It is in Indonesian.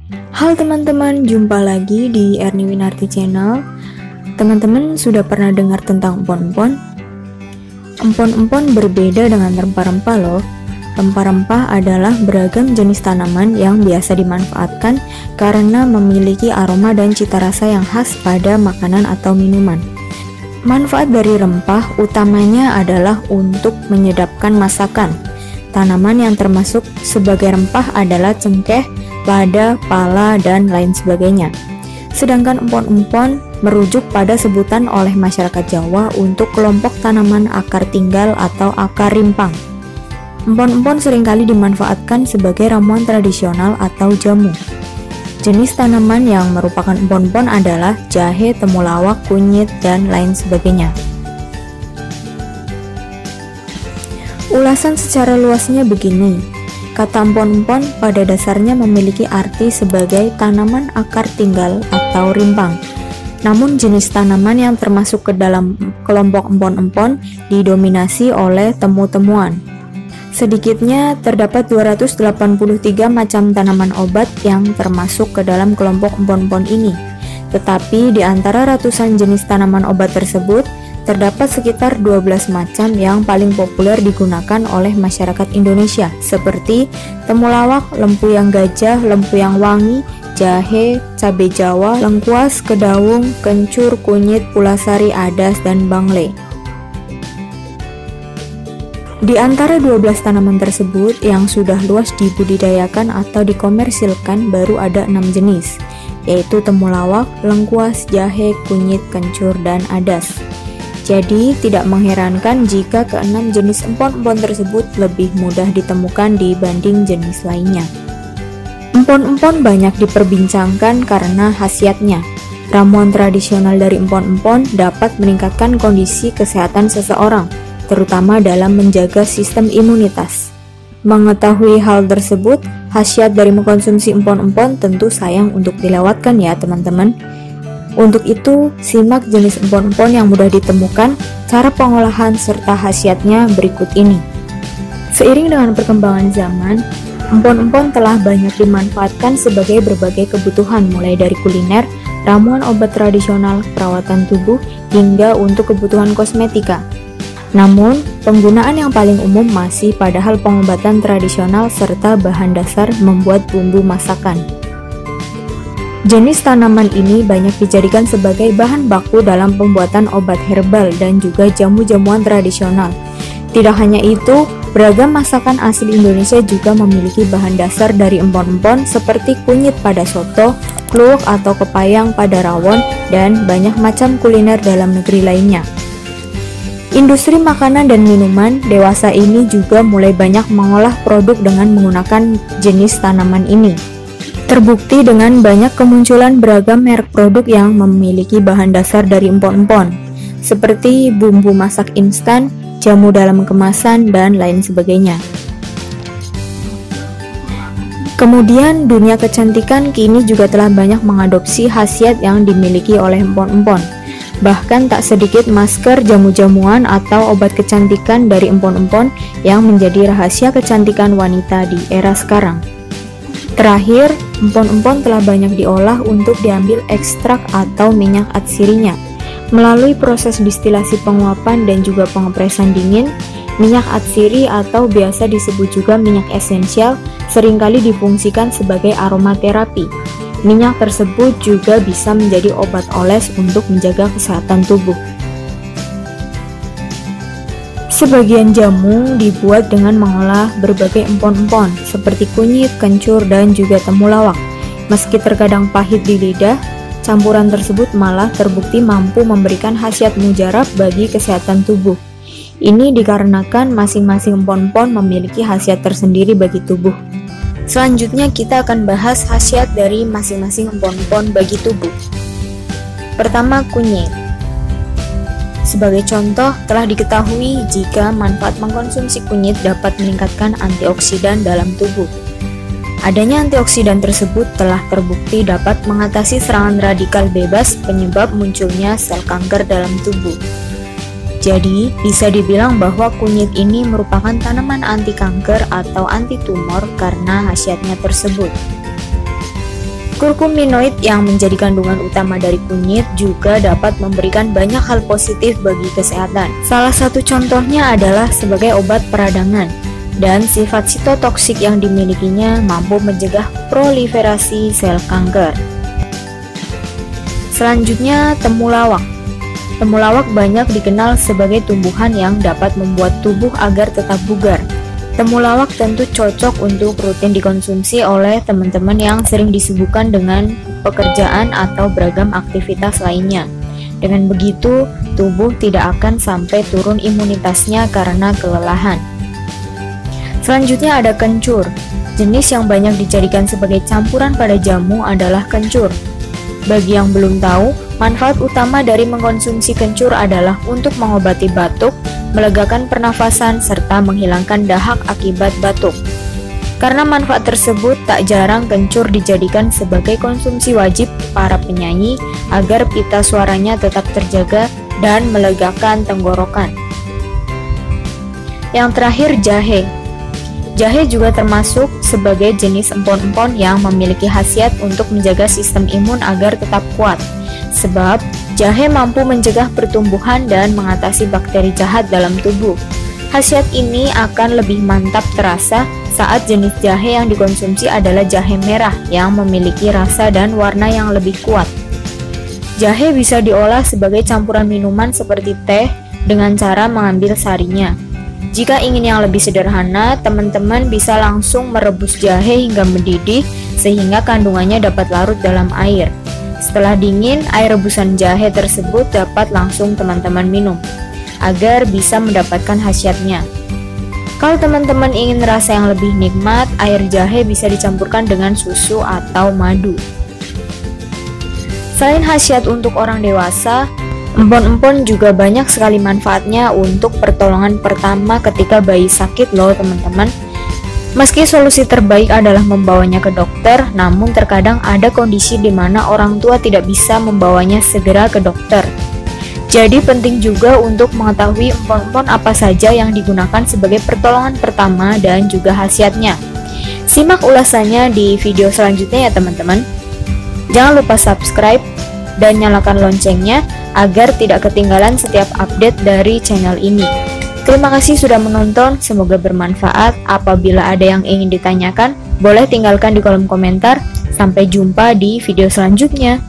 Halo teman-teman, jumpa lagi di Erni Winarti Channel. Teman-teman sudah pernah dengar tentang empon-empon? Empon-empon berbeda dengan rempah-rempah loh. Rempah-rempah adalah beragam jenis tanaman yang biasa dimanfaatkan karena memiliki aroma dan cita rasa yang khas pada makanan atau minuman. Manfaat dari rempah utamanya adalah untuk menyedapkan masakan. Tanaman yang termasuk sebagai rempah adalah cengkeh, lada, pala, dan lain sebagainya. Sedangkan empon-empon merujuk pada sebutan oleh masyarakat Jawa untuk kelompok tanaman akar tinggal atau akar rimpang. Empon-empon seringkali dimanfaatkan sebagai ramuan tradisional atau jamu. Jenis tanaman yang merupakan empon-empon adalah jahe, temulawak, kunyit, dan lain sebagainya. Ulasan secara luasnya begini. Kata empon-empon pada dasarnya memiliki arti sebagai tanaman akar tinggal atau rimpang. Namun jenis tanaman yang termasuk ke dalam kelompok empon-empon didominasi oleh temu-temuan. Sedikitnya terdapat 283 macam tanaman obat yang termasuk ke dalam kelompok empon-empon ini. Tetapi di antara ratusan jenis tanaman obat tersebut, terdapat sekitar 12 macam yang paling populer digunakan oleh masyarakat Indonesia, seperti temulawak, lempuyang gajah, lempuyang wangi, jahe, cabai jawa, lengkuas, kedaung, kencur, kunyit, pulasari, adas, dan bangle. Di antara 12 tanaman tersebut yang sudah luas dibudidayakan atau dikomersilkan baru ada 6 jenis, yaitu temulawak, lengkuas, jahe, kunyit, kencur, dan adas. Jadi, tidak mengherankan jika keenam jenis empon-empon tersebut lebih mudah ditemukan dibanding jenis lainnya. Empon-empon banyak diperbincangkan karena khasiatnya. Ramuan tradisional dari empon-empon dapat meningkatkan kondisi kesehatan seseorang, terutama dalam menjaga sistem imunitas. Mengetahui hal tersebut, khasiat dari mengkonsumsi empon-empon tentu sayang untuk dilewatkan ya teman-teman. Untuk itu, simak jenis empon-empon yang mudah ditemukan, cara pengolahan, serta khasiatnya berikut ini. Seiring dengan perkembangan zaman, empon-empon telah banyak dimanfaatkan sebagai berbagai kebutuhan mulai dari kuliner, ramuan obat tradisional, perawatan tubuh, hingga untuk kebutuhan kosmetika. Namun, penggunaan yang paling umum masih pada hal pengobatan tradisional serta bahan dasar membuat bumbu masakan. Jenis tanaman ini banyak dijadikan sebagai bahan baku dalam pembuatan obat herbal dan juga jamu-jamuan tradisional. Tidak hanya itu, beragam masakan asli Indonesia juga memiliki bahan dasar dari empon-empon seperti kunyit pada soto, kluwek atau kepayang pada rawon, dan banyak macam kuliner dalam negeri lainnya. Industri makanan dan minuman dewasa ini juga mulai banyak mengolah produk dengan menggunakan jenis tanaman ini. Terbukti dengan banyak kemunculan beragam merek produk yang memiliki bahan dasar dari empon-empon, seperti bumbu masak instan, jamu dalam kemasan, dan lain sebagainya. Kemudian, dunia kecantikan kini juga telah banyak mengadopsi khasiat yang dimiliki oleh empon-empon. Bahkan tak sedikit masker, jamu-jamuan, atau obat kecantikan dari empon-empon yang menjadi rahasia kecantikan wanita di era sekarang. Terakhir, empon-empon telah banyak diolah untuk diambil ekstrak atau minyak atsirinya. Melalui proses distilasi penguapan dan juga pengepresan dingin, minyak atsiri atau biasa disebut juga minyak esensial seringkali difungsikan sebagai aromaterapi. Minyak tersebut juga bisa menjadi obat oles untuk menjaga kesehatan tubuh. Sebagian jamu dibuat dengan mengolah berbagai empon-empon seperti kunyit, kencur, dan juga temulawak. Meski terkadang pahit di lidah, campuran tersebut malah terbukti mampu memberikan khasiat mujarab bagi kesehatan tubuh. Ini dikarenakan masing-masing empon-empon memiliki khasiat tersendiri bagi tubuh. Selanjutnya kita akan bahas khasiat dari masing-masing empon-empon bagi tubuh. Pertama, kunyit. Sebagai contoh, telah diketahui jika manfaat mengkonsumsi kunyit dapat meningkatkan antioksidan dalam tubuh. Adanya antioksidan tersebut telah terbukti dapat mengatasi serangan radikal bebas penyebab munculnya sel kanker dalam tubuh. Jadi, bisa dibilang bahwa kunyit ini merupakan tanaman anti kanker atau anti tumor karena khasiatnya tersebut. Kurkuminoid yang menjadi kandungan utama dari kunyit juga dapat memberikan banyak hal positif bagi kesehatan. Salah satu contohnya adalah sebagai obat peradangan, dan sifat sitotoksik yang dimilikinya mampu mencegah proliferasi sel kanker. Selanjutnya, temulawak. Temulawak banyak dikenal sebagai tumbuhan yang dapat membuat tubuh agar tetap bugar. Temulawak tentu cocok untuk rutin dikonsumsi oleh teman-teman yang sering disibukkan dengan pekerjaan atau beragam aktivitas lainnya. Dengan begitu, tubuh tidak akan sampai turun imunitasnya karena kelelahan. Selanjutnya ada kencur. Jenis yang banyak dijadikan sebagai campuran pada jamu adalah kencur. Bagi yang belum tahu, manfaat utama dari mengkonsumsi kencur adalah untuk mengobati batuk, melegakan pernafasan, serta menghilangkan dahak akibat batuk. Karena manfaat tersebut, tak jarang kencur dijadikan sebagai konsumsi wajib para penyanyi agar pita suaranya tetap terjaga dan melegakan tenggorokan. Yang terakhir, jahe. Jahe juga termasuk sebagai jenis empon-empon yang memiliki khasiat untuk menjaga sistem imun agar tetap kuat. Sebab, jahe mampu mencegah pertumbuhan dan mengatasi bakteri jahat dalam tubuh. Khasiat ini akan lebih mantap terasa saat jenis jahe yang dikonsumsi adalah jahe merah yang memiliki rasa dan warna yang lebih kuat. Jahe bisa diolah sebagai campuran minuman seperti teh dengan cara mengambil sarinya. Jika ingin yang lebih sederhana, teman-teman bisa langsung merebus jahe hingga mendidih sehingga kandungannya dapat larut dalam air. Setelah dingin, air rebusan jahe tersebut dapat langsung teman-teman minum, agar bisa mendapatkan khasiatnya. Kalau teman-teman ingin rasa yang lebih nikmat, air jahe bisa dicampurkan dengan susu atau madu. Selain khasiat untuk orang dewasa, empon-empon juga banyak sekali manfaatnya untuk pertolongan pertama ketika bayi sakit loh teman-teman. Meski solusi terbaik adalah membawanya ke dokter, namun terkadang ada kondisi di mana orang tua tidak bisa membawanya segera ke dokter. Jadi penting juga untuk mengetahui empon-empon apa saja yang digunakan sebagai pertolongan pertama dan juga khasiatnya. Simak ulasannya di video selanjutnya ya teman-teman. Jangan lupa subscribe dan nyalakan loncengnya agar tidak ketinggalan setiap update dari channel ini. Terima kasih sudah menonton, semoga bermanfaat. Apabila ada yang ingin ditanyakan, boleh tinggalkan di kolom komentar. Sampai jumpa di video selanjutnya.